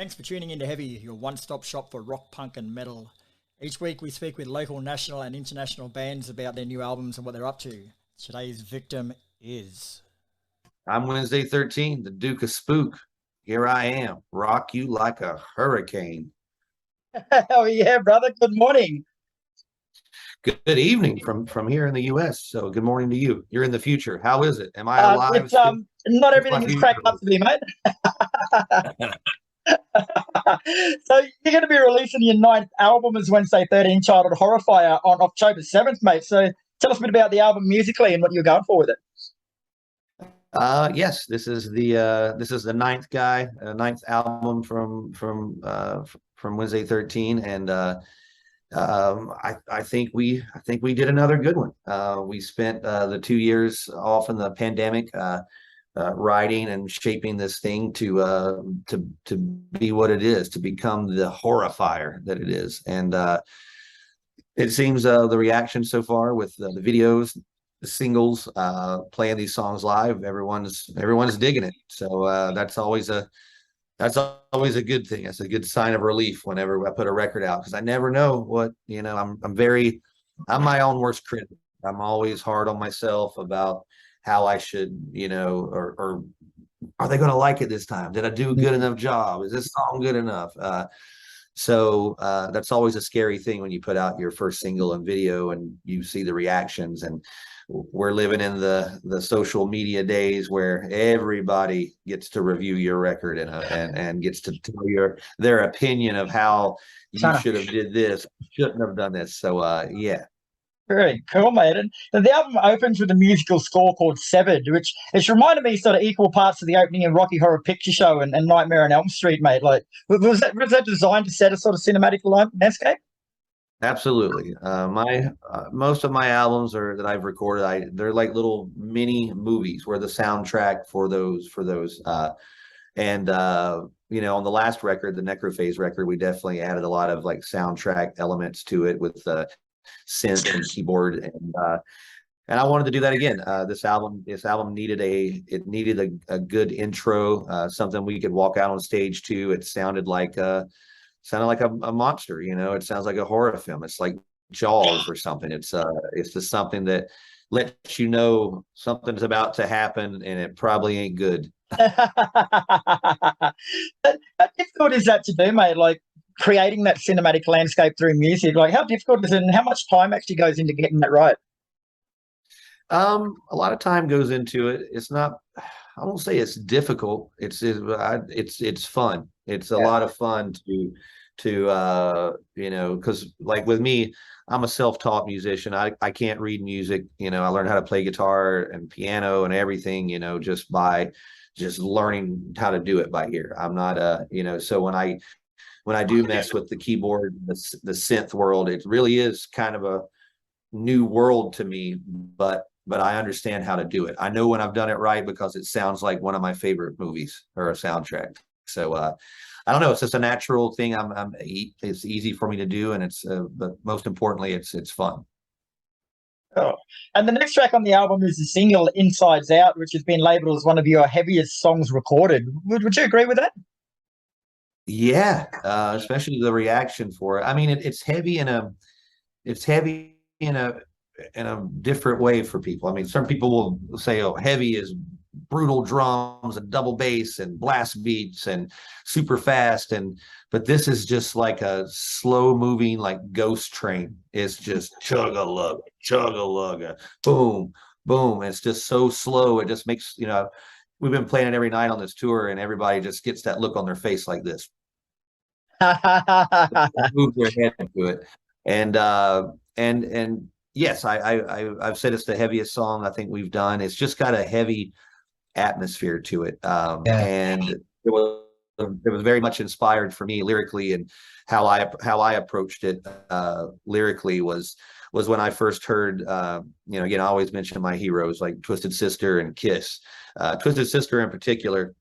Thanks for tuning into Heavy, your one-stop shop for rock, punk and metal. Each week we speak with local, national and international bands about their new albums and what they're up to. Today's victim is... I'm Wednesday 13, the Duke of Spook. Here I am, rock you like a hurricane. Oh yeah, brother. Good morning. Good evening from here in the U.S. So good morning to you. You're in the future. How is it? Am I alive? It's not everything is cracked up to be, mate. So you're going to be releasing your ninth album as Wednesday 13, titled Horrifier, on October 7th, mate. So tell us a bit about the album musically and what you're going for with it. Yes, this is the ninth album from Wednesday 13, and I think we did another good one. We spent the 2 years off in the pandemic, writing and shaping this thing to be what it is, to become the Horrifier that it is. And it seems the reaction so far with the videos, the singles, playing these songs live, everyone's digging it. So that's always a good thing. It's a good sign of relief whenever I put a record out, because I never know what, I'm my own worst critic. I'm always hard on myself about how I should, or are they going to like it this time? Did I do a good enough job? Is this song good enough? So that's always a scary thing when you put out your first single and video and you see the reactions. And we're living in the social media days where everybody gets to review your record and gets to tell their opinion of how you should have did this, shouldn't have done this. So yeah. Very cool, mate. And the album opens with a musical score called Severed, which it's reminded me sort of equal parts of the opening in Rocky Horror Picture Show and Nightmare on Elm Street, mate. Like, was that designed to set a sort of cinematic landscape? Absolutely. Most of my albums that I've recorded, they're like little mini movies where the soundtrack for those and on the last record, the Necrophase record, we definitely added a lot of like soundtrack elements to it with synth and keyboard, and I wanted to do that again. This album needed a good intro, something we could walk out on stage to. It sounded like a monster, it sounds like a horror film. It's like Jaws or something. It's just something that lets you know something's about to happen and it probably ain't good. How difficult is that to do, mate? Like, creating that cinematic landscape through music, like how difficult is it and how much time actually goes into getting that right? A lot of time goes into it. It's not, I won't say it's difficult. It's fun. It's a lot of fun to because like with me, I'm a self-taught musician. I can't read music. I learned how to play guitar and piano and everything, just by learning how to do it by ear. I'm not so when I do mess with the keyboard, the synth world, it really is kind of a new world to me, but I understand how to do it. I know when I've done it right because it sounds like one of my favorite movies or a soundtrack. So I don't know. It's just a natural thing. It's easy for me to do, and but most importantly, it's fun. Oh. And the next track on the album is the single "Insides Out," which has been labeled as one of your heaviest songs recorded. Would you agree with that? Yeah, especially the reaction for it. I mean, it's heavy in a different way for people. I mean, some people will say, "Oh, heavy is brutal drums and double bass and blast beats and super fast," but this is just like a slow moving like ghost train. It's just chug-a-lug, boom, boom. It's just so slow. It just makes we've been playing it every night on this tour, and everybody just gets that look on their face like this. Move their head into it, and yes, I've said it's the heaviest song I think we've done. It's just got a heavy atmosphere to it, and it was very much inspired for me lyrically, and how I approached it lyrically was when I first heard, again, I always mention my heroes like Twisted Sister and Kiss. Twisted Sister in particular,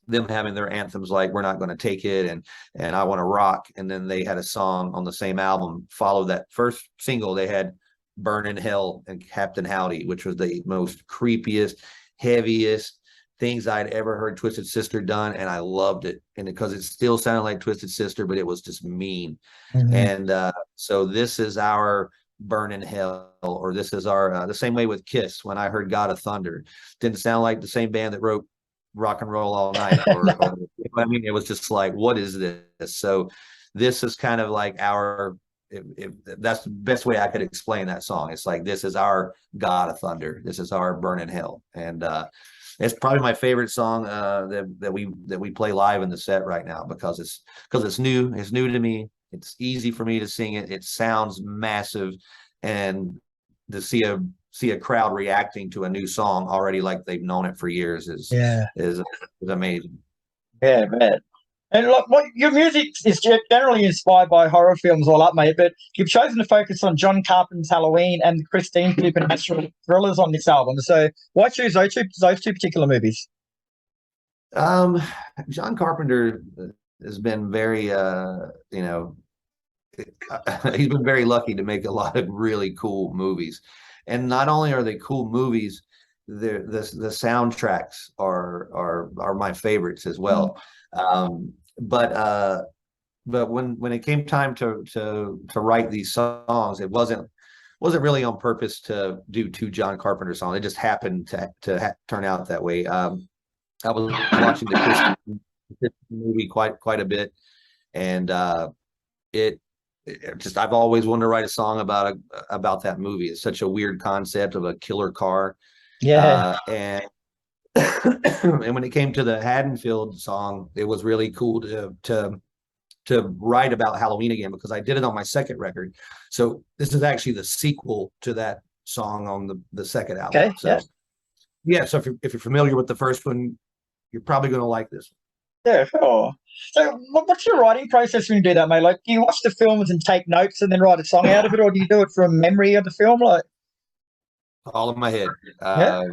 them having their anthems like "We're Not Going to Take It" and "I Want to Rock," and then they had a song on the same album follow that first single. They had "Burn in Hell" and "Captain Howdy," which was the most creepiest, heaviest, things I'd ever heard Twisted Sister done, and I loved it. And because it still sounded like Twisted Sister, but it was just mean. And so this is our Burn in Hell, or this is our the same way with Kiss. When I heard God of Thunder, didn't sound like the same band that wrote Rock and Roll All Night, or I mean, it was just like, what is this? So this is kind of like our, if that's the best way I could explain that song. It's like, this is our God of Thunder, this is our Burn in Hell. And it's probably my favorite song that we play live in the set right now, because it's new to me. It's easy for me to sing it. It sounds massive, and to see a crowd reacting to a new song already like they've known it for years is amazing. Yeah, man. And like, what your music is generally inspired by horror films all up, mate. But you've chosen to focus on John Carpenter's Halloween and the Christine supernatural thrillers on this album. So why choose those two particular movies? John Carpenter has been very, he's been very lucky to make a lot of really cool movies. And not only are they cool movies, the soundtracks are my favorites as well. But when it came time to write these songs, it wasn't really on purpose to do two John Carpenter songs. It just happened to turn out that way. I was watching the Christmas movie quite a bit, and I've always wanted to write a song about that movie. It's such a weird concept of a killer car. Yeah. And and when it came to the Haddonfield song, it was really cool to write about Halloween again, because I did it on my second record. So this is actually the sequel to that song on the second album. Okay. So so if you're familiar with the first one, you're probably going to like this one. Yeah, sure. So what's your writing process when you do that, mate? Like, do you watch the films and take notes and then write a song out of it, or do you do it from memory of the film? Like, all in my head. I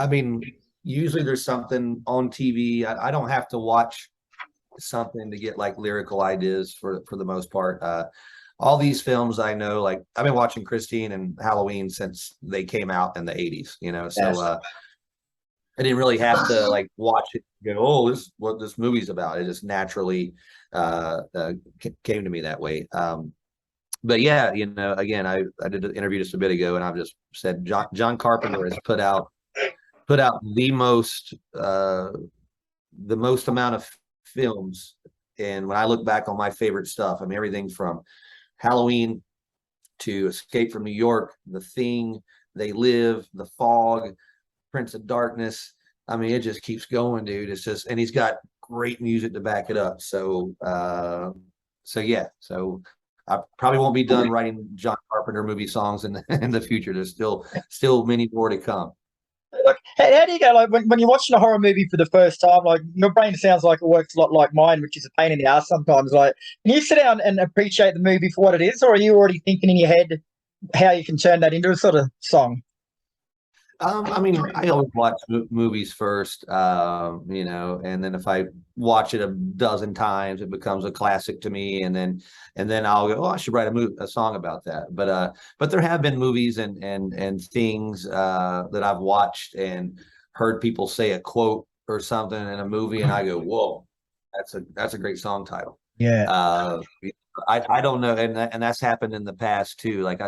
mean, usually there's something on TV. I don't have to watch something to get like lyrical ideas for the most part. All these films, I know, like I've been watching Christine and Halloween since they came out in the 80s, so I didn't really have to like watch it and go, oh, this is what this movie's about. It just naturally came to me that way. But yeah, again, I did an interview just a bit ago, and I've just said John Carpenter has put out the most amount of films. And when I look back on my favorite stuff, I mean, everything from Halloween to Escape from New York, The Thing, They Live, The Fog, Prince of Darkness. I mean, it just keeps going, dude. It's just, and he's got great music to back it up. So yeah. So I probably won't be done writing John Carpenter movie songs in the future. There's still many more to come. Like, how do you go? Like, when you're watching a horror movie for the first time, like your brain sounds like it works a lot like mine, which is a pain in the ass sometimes. Like, can you sit down and appreciate the movie for what it is, or are you already thinking in your head how you can turn that into a sort of song? I mean, I always watch movies first, and then if I watch it a dozen times, it becomes a classic to me, and then I'll go, oh, I should write a song about that. But there have been movies and things that I've watched and heard people say a quote or something in a movie, and I go, whoa, that's a great song title. Yeah. I don't know, and that's happened in the past too. Like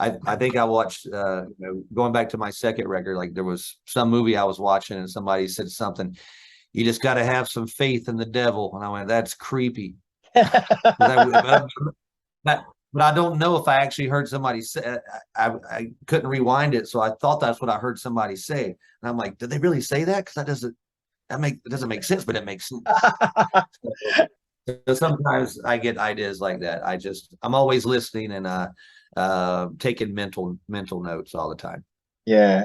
I think I watched, going back to my second record, like there was some movie I was watching and somebody said something, you just got to have some faith in the devil. And I went, that's creepy. But I don't know if I actually heard somebody say, I couldn't rewind it. So I thought that's what I heard somebody say. And I'm like, did they really say that? Because it doesn't make sense, but it makes sense. So sometimes I get ideas like that. I'm always listening and taking mental notes all the time. Yeah.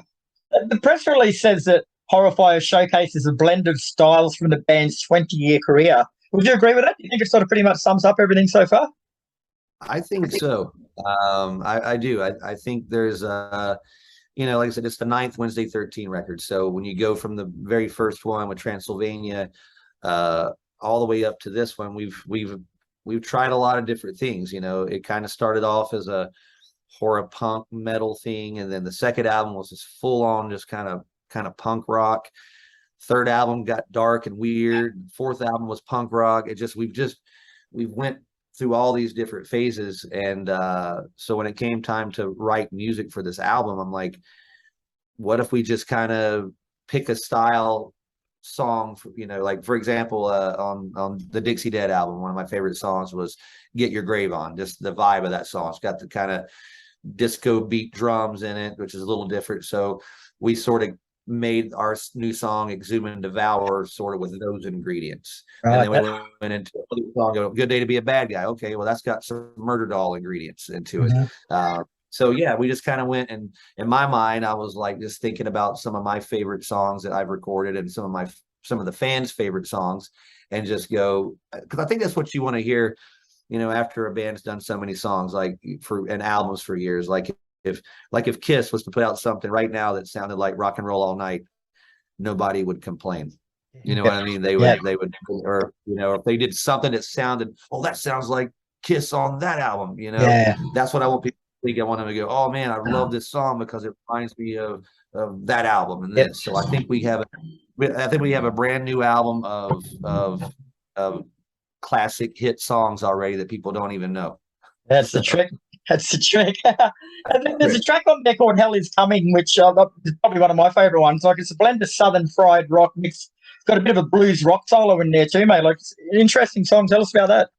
The press release says that Horrifier showcases a blend of styles from the band's 20-year career. Would you agree with that? Do you think it sort of pretty much sums up everything so far? I think so. I do. I think there's like I said, it's the 9th Wednesday 13 record. So when you go from the very first one with Transylvania all the way up to this one, we've tried a lot of different things. It kind of started off as a horror punk metal thing, and then the second album was this full on just kind of punk rock. third album got dark and weird. Fourth album was punk rock. We've went through all these different phases. And so when it came time to write music for this album, I'm like, what if we just kind of pick a style song for, like for example, on the Dixie Dead album, one of my favorite songs was Get Your Grave On. Just the vibe of that song. It's got the kind of disco beat drums in it, which is a little different. So we sort of made our new song Exhume and Devour sort of with those ingredients. And then we went into a song, Good Day to Be a Bad Guy. Okay, well, that's got some Murderdoll ingredients into it. So yeah, we just kind of went, and in my mind, I was like just thinking about some of my favorite songs that I've recorded and some of the fans' favorite songs, and just go, because I think that's what you want to hear, after a band's done so many songs, like and albums for years. Like if Kiss was to put out something right now that sounded like Rock and Roll All Night, nobody would complain. You know what I mean? They would, or if they did something that sounded, oh, that sounds like Kiss on that album. That's what I want people. I want them to go, oh man, I love this song because it reminds me of that album and this. So I think we have a brand new album of classic hit songs already that people don't even know. That's the trick. That's the trick. And then there's a track on there called Hell Is Coming, which is probably one of my favorite ones. Like, it's a blend of southern fried rock mix. It's got a bit of a blues rock solo in there too, mate. Like, it's an interesting song. Tell us about that.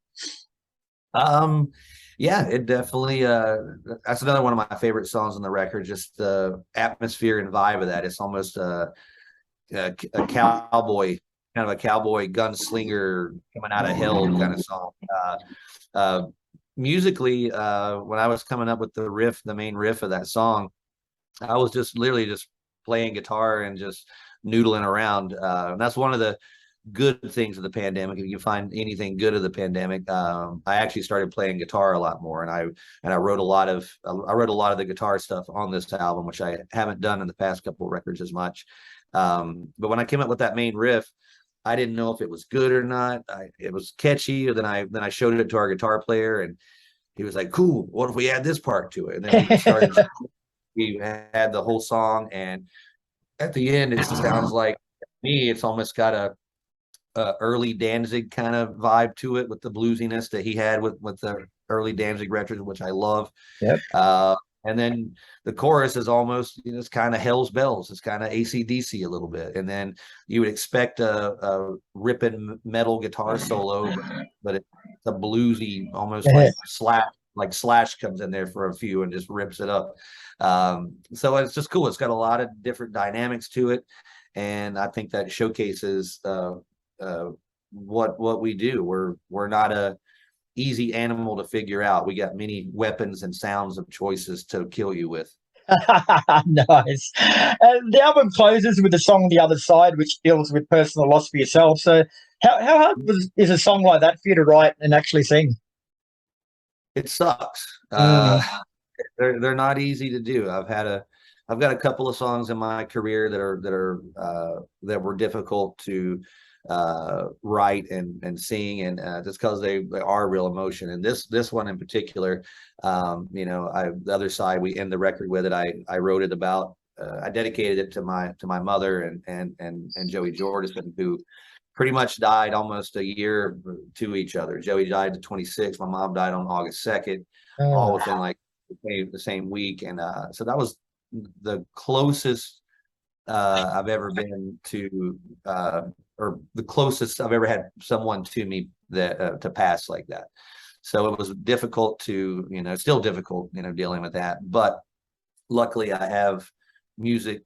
Yeah, it definitely, that's another one of my favorite songs on the record, just the atmosphere and vibe of that. It's almost a cowboy, kind of a cowboy gunslinger coming out of hell kind of song. Musically, when I was coming up with the main riff of that song, I was just literally just playing guitar and just noodling around. And that's one of the good things of the pandemic. If you find anything good of the pandemic, I actually started playing guitar a lot more, and I wrote a lot of the guitar stuff on this album, which I haven't done in the past couple of records as much. But when I came up with that main riff, I didn't know if it was good or not. It was catchy. Then I showed it to our guitar player, and he was like, "Cool. What if we add this part to it?" And then we started. We had the whole song, and at the end, it sounds like me. It's almost got a early Danzig kind of vibe to it, with the bluesiness that he had with the early Danzig records, which I love. Yep. And then the chorus is almost, it's kind of Hell's Bells. It's kind of AC/DC a little bit. And then you would expect a ripping metal guitar solo, but it's a bluesy, almost like Slash comes in there for a few and just rips it up. So it's just cool. It's got a lot of different dynamics to it. And I think that showcases what we do. We're not a easy animal to figure out. We got many weapons and sounds of choices to kill you with. Nice. And the album closes with the song The Other Side, which deals with personal loss for yourself. So how hard is a song like that for you to write and actually sing? It sucks. They're not easy to do. I've got a couple of songs in my career that were difficult to write and sing, and just because they are real emotion. And this one in particular, the Other Side, we end the record with it. I wrote it about, I dedicated it to my mother and Joey Jordison, who pretty much died almost a year to each other. Joey died the 26th. My mom died on August 2nd, all within like the same week. And so that was the closest I've ever been to, or the closest I've ever had someone to me that to pass like that. So it was difficult to, still difficult, dealing with that. But luckily I have music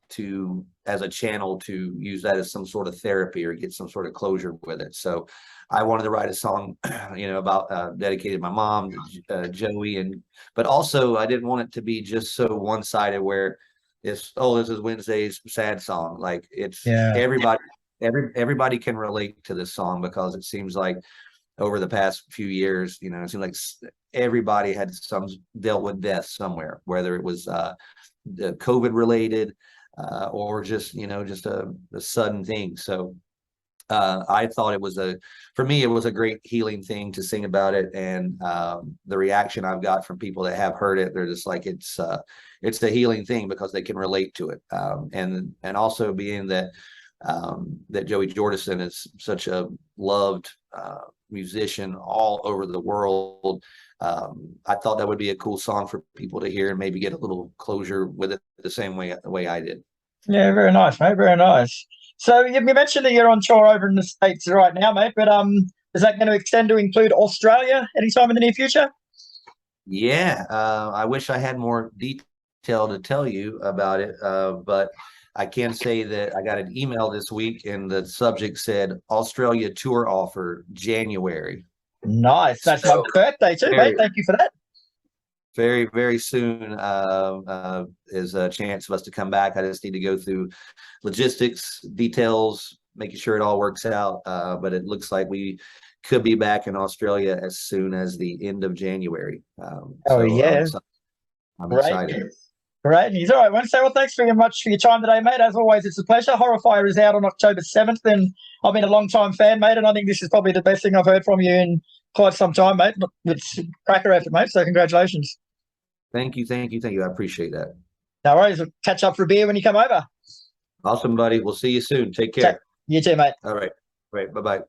as a channel to use that as some sort of therapy or get some sort of closure with it. So I wanted to write a song, about dedicated to my mom, Joey, but also I didn't want it to be just so one-sided where this is Wednesday's sad song. Like everybody can relate to this song, because it seems like over the past few years, it seems like everybody had dealt with death somewhere, whether it was COVID related or just a sudden thing. So I thought for me it was a great healing thing to sing about it. And the reaction I've got from people that have heard it, they're just like, it's the healing thing, because they can relate to it. And also being that that Joey Jordison is such a loved musician all over the world. I thought that would be a cool song for people to hear and maybe get a little closure with it the way I did. Yeah, very nice, mate. Very nice. So you mentioned that you're on tour over in the States right now, mate. But is that going to extend to include Australia anytime in the near future? Yeah, I wish I had more detail to tell you about it, but I can say that I got an email this week and the subject said Australia tour offer January. Nice. That's my birthday too, mate. Thank you for that. Very, very soon is a chance for us to come back. I just need to go through logistics, details, making sure it all works out. But it looks like we could be back in Australia as soon as the end of January. Yeah. I'm excited. Great news. All right, Wednesday. Well, thanks very much for your time today, mate. As always, it's a pleasure. Horrifier is out on October 7th, and I've been a long-time fan, mate, and I think this is probably the best thing I've heard from you in quite some time, mate. It's a cracker effort, mate, so congratulations. Thank you. I appreciate that. No worries. We'll catch up for a beer when you come over. Awesome, buddy. We'll see you soon. Take care. You too, mate. All right. Bye-bye.